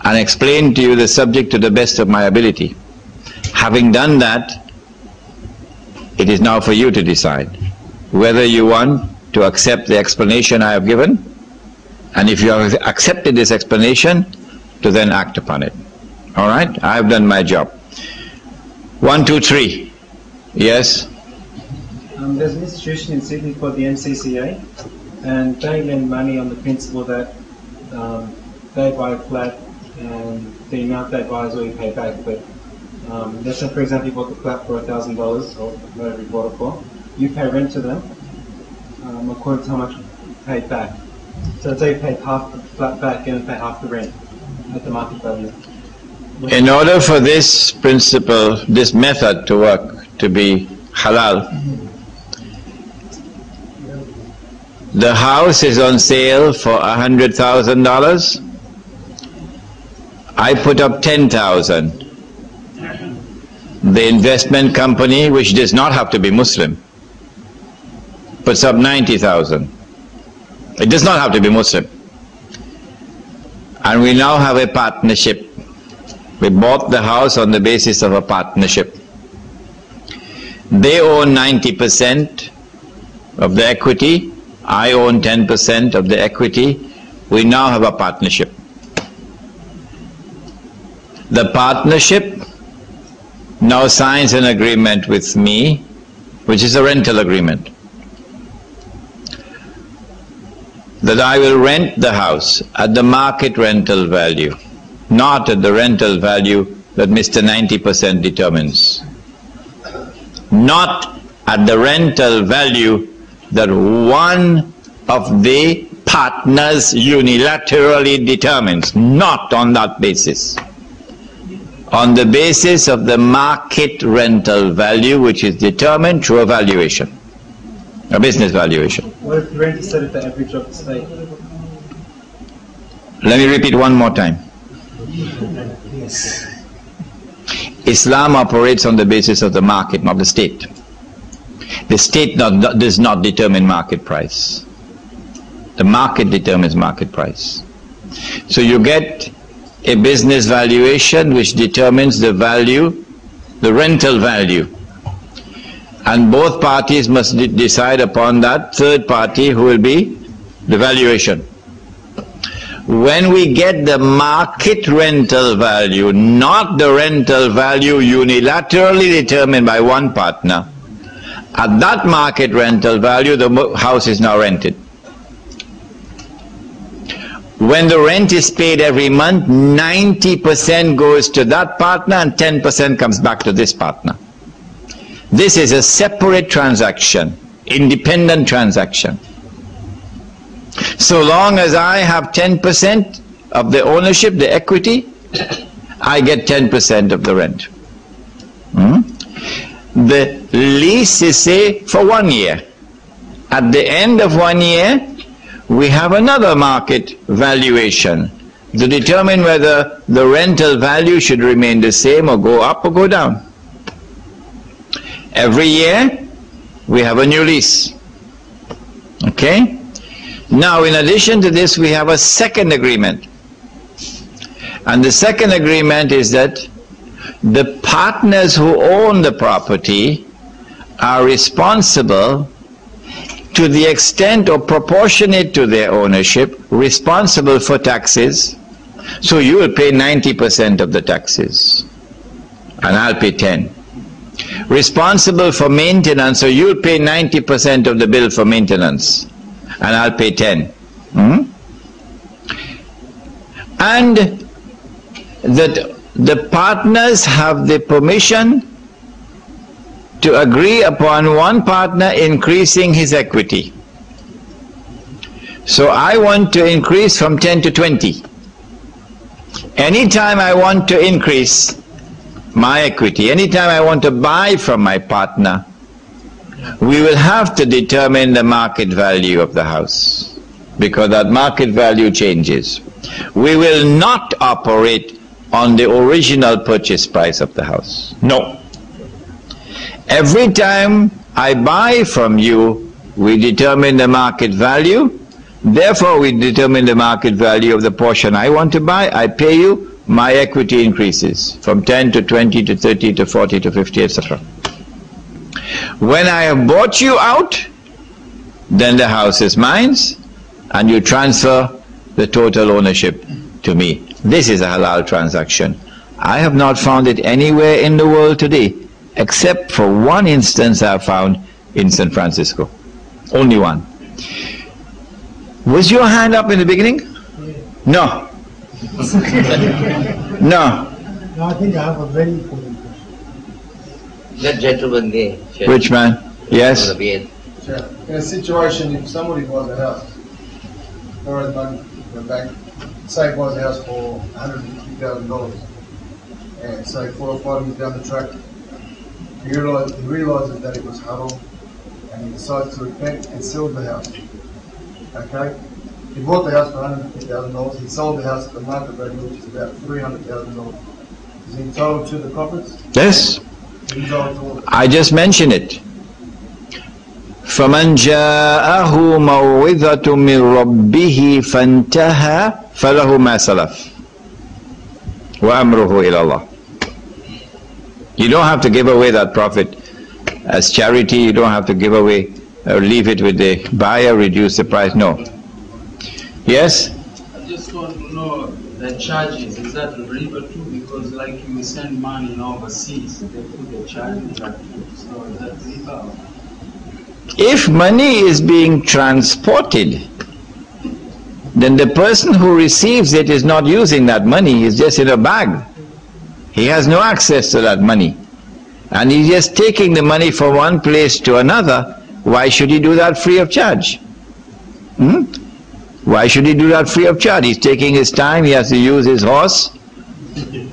and explain to you the subject to the best of my ability. Having done that, it is now for you to decide whether you want to accept the explanation I have given, and if you have accepted this explanation, to then act upon it. All right? I have done my job. 1, 2, 3. Yes? There's an institution in Sydney called the MCCA, and they lend money on the principle that they buy a flat and the amount they buy is all you pay back. But let's say, for example, you bought the flat for $1,000 or whatever you bought it for. You pay rent to them according to how much you paid back. So let's say you paid half the flat back and pay half the rent at the market value. In order for this principle, this method to work, to be halal, the house is on sale for $100,000. I put up 10,000. The investment company, which does not have to be Muslim, puts up 90,000. It does not have to be Muslim. And we now have a partnership. We bought the house on the basis of a partnership. They own 90% of the equity. I own 10% of the equity. We now have a partnership. The partnership now signs an agreement with me, which is a rental agreement, that I will rent the house at the market rental value, not at the rental value that Mr. 90% determines. Not at the rental value that one of the partners unilaterally determines. Not on that basis. On the basis of the market rental value, which is determined through a valuation, a business valuation. What if the rent is set at the average of the state? Let me repeat one more time. Islam operates on the basis of the market, not the state. The state does not determine market price. The market determines market price. So you get a business valuation which determines the value, the rental value. And both parties must decide upon that third party who will be the valuation. When we get the market rental value, not the rental value unilaterally determined by one partner, at that market rental value, the house is now rented. When the rent is paid every month, 90% goes to that partner and 10% comes back to this partner. This is a separate transaction, independent transaction. So long as I have 10% of the ownership, the equity, I get 10% of the rent. The lease is, say, for 1 year. At the end of 1 year, we have another market valuation to determine whether the rental value should remain the same or go up or go down. Every year, we have a new lease. Okay? Now, in addition to this, we have a second agreement. And the second agreement is that the partners who own the property are responsible to the extent or proportionate to their ownership, responsible for taxes. So you will pay 90% of the taxes, and I'll pay 10. Responsible for maintenance, so you'll pay 90% of the bill for maintenance, and I'll pay 10. And that the partners have the permission to agree upon one partner increasing his equity. So I want to increase from 10 to 20. Anytime I want to increase my equity, anytime I want to buy from my partner, we will have to determine the market value of the house, because that market value changes. We will not operate on the original purchase price of the house. No. Every time I buy from you, we determine the market value, Therefore, we determine the market value of the portion I want to buy. I pay you, my equity increases from 10 to 20 to 30 to 40 to 50, etc. When I have bought you out, then the house is mine, and you transfer the total ownership to me. This is a halal transaction. I have not found it anywhere in the world today, except for one instance I found in San Francisco. Only one. Was your hand up in the beginning? No. No. No, I think I have a very important question. That gentleman there. Sure. Which man? Yes? Sure. In a situation, if somebody buys a house, borrows money from the bank, say buys a house for $150,000, and say 4 or 5 years down the track, he realises that it was haram, and he decides to repent and sell the house. Okay? He bought the house for $150,000, he sold the house at the market value, which is about $300,000. Is he entitled to the profits? Yes. He's entitled to all the I just mentioned it. فَمَنْ جَاءَهُ مَوْعِظَةٌ مِّن رَبِّهِ فَانْتَهَى فَلَهُ مَا سَلَفَ وَأَمْرُهُ إِلَى اللَّهِ. You don't have to give away that profit as charity. You don't have to give away or leave it with the buyer, reduce the price. No. Yes? I just want to know the charges. Is that riba too? Because like you send money overseas, they put the charge in that too. So is that riba? If money is being transported, then the person who receives it is not using that money, it's just in a bag. He has no access to that money. And he's just taking the money from one place to another. Why should he do that free of charge? Why should he do that free of charge? He's taking his time, he has to use his horse,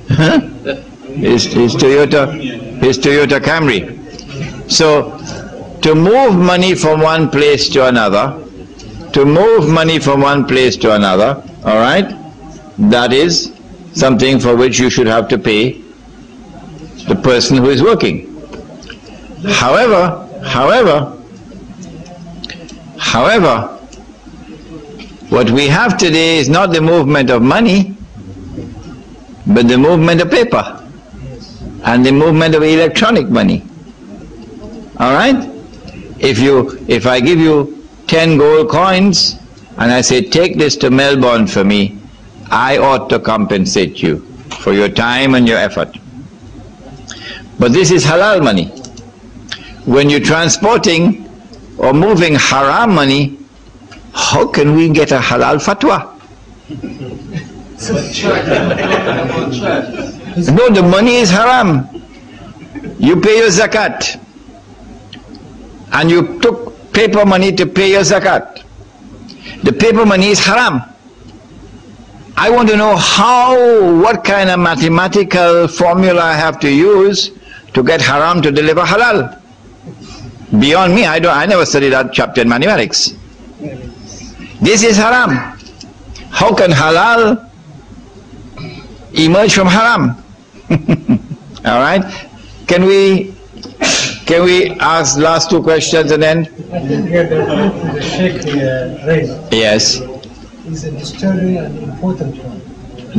his Toyota Camry. So, to move money from one place to another, all right, that is something for which you should have to pay the person who is working. However, what we have today is not the movement of money, but the movement of paper and the movement of electronic money. All right? If I give you 10 gold coins and I say, take this to Melbourne for me, I ought to compensate you for your time and your effort. But this is halal money. When you're transporting or moving haram money, how can we get a halal fatwa? No, the money is haram. You pay your zakat, and you took paper money to pay your zakat. The paper money is haram. I want to know what kind of mathematical formula I have to use to get haram to deliver halal. Beyond me, I never studied that chapter in mathematics. This is haram. How can halal emerge from haram? All right? Can we ask last two questions and then? I think the Sheikh raised Yes. is a disturbing and important one.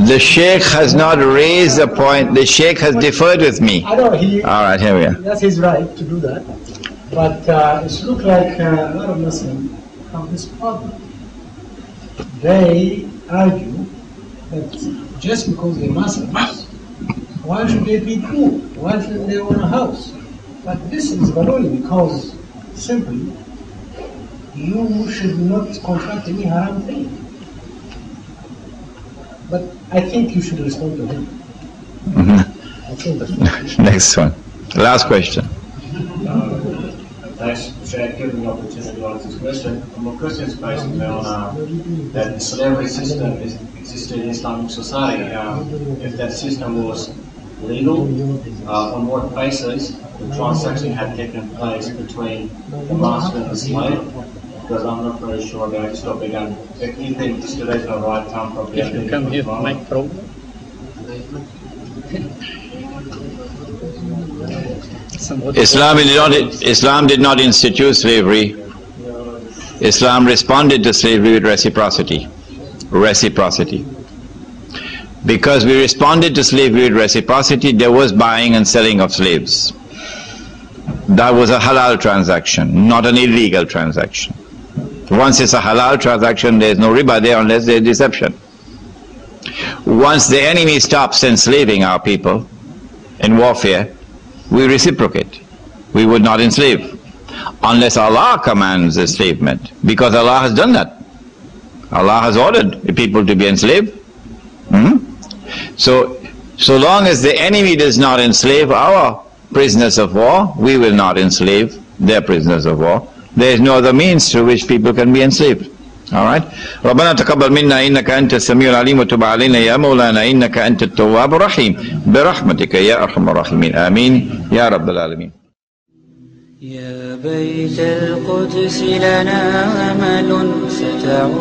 The Sheikh has not raised the point. The Sheikh has deferred with me. I know All right, here we are. that's his right to do that. But it looks like a lot of Muslims have this problem. They argue that just because they're Muslims, why should they be poor? Why should they own a house? But this is but only because simply you should not contract any haram thing. But I think you should respond to him. I think that's Next one. Last question. Thanks, Sheikh, giving the opportunity to answer this question. My question is basically on that the slavery system existed in Islamic society. If that system was legal, on what basis the transaction had taken place between the master and the slave? Because I'm not very sure about this topic, and if you think this today is the right time, probably If you come here, make problem. Islam did not institute slavery. Islam responded to slavery with reciprocity. Reciprocity. Because we responded to slavery with reciprocity, there was buying and selling of slaves. That was a halal transaction, not an illegal transaction. Once it's a halal transaction, there is no riba there unless there is deception. Once the enemy stops enslaving our people in warfare, we reciprocate. We would not enslave unless Allah commands enslavement, because Allah has done that. Allah has ordered the people to be enslaved. So long as the enemy does not enslave our prisoners of war, we will not enslave their prisoners of war. There is no other means through which people can be enslaved. Alright? ربنا تقبل منا إنك أنت السميع العليم وتب علينا يا مولانا إنك أنت التواب الرحيم برحمتك يا أرحم الراحمين آمين يا رب العالمين. يا بيت القدس لنا أمل ستعود